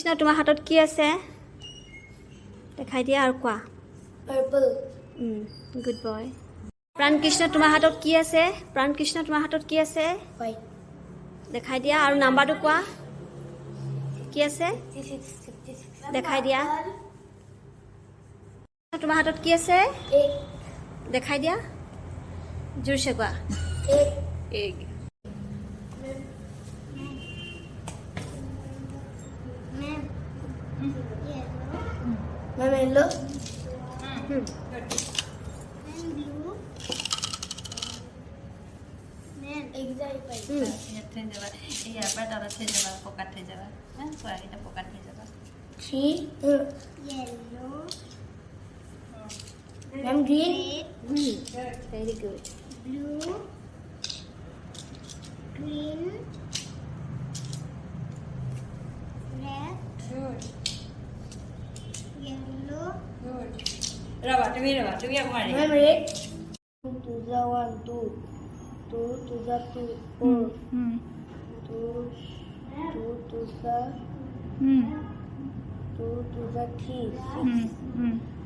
কৃষ্ণ তোমাৰ হাতত কি আছে দেখাই দিয়া আৰু কোৱা Purple. গুড বয় প্ৰাণ কৃষ্ণ তোমাৰ হাতত কি আছে প্ৰাণ কৃষ্ণ তোমাৰ হাতত কি আছে White. দেখাই দিয়া আৰু নাম্বাৰটো কোৱা কি আছে 56. দেখাই দিয়া তোমাৰ হাতত কি আছে 8. দেখাই দিয়া জোৰছে কোৱা 8. Egg Ma'am, yellow. Three. Yellow. Ma'am, green. very good Blue. Green. Red. Yellow. Ma'am, red. 2 to the 1, 2. 2 to the 2, 4. 2 to the 2 to the 3, 6.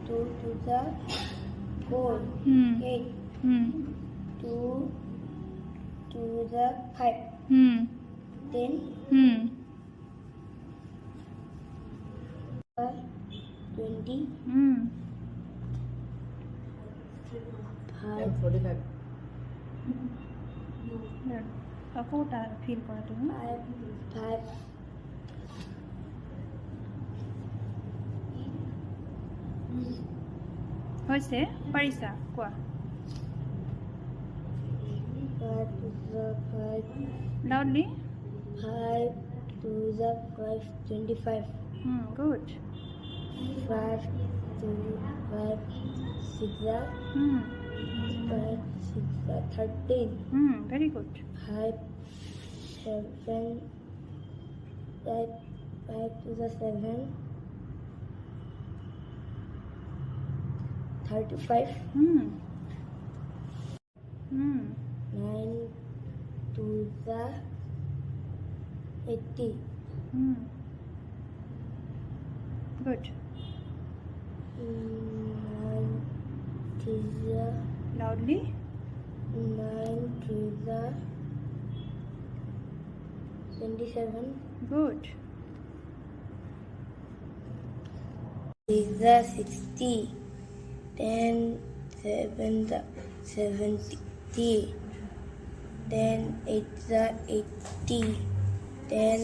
2 to the 4, 8. 2 to the 5, 10. 20. 5. আকৌ তাৰ ফিল কৰা তুমি 5. হৈছে পাৰিছা কোৱা 5 to the 5. Loudly 5 to the 5, 25. Good 5 to 5, 6 the 5, 6 the 13. Very good 5, 7, 5 to the 7, 35. 9 to the 80. Good 9 to the loudly 9 to the 27. Good Is the 60. 10, 7 the 70. 10, 8 the 80. 10,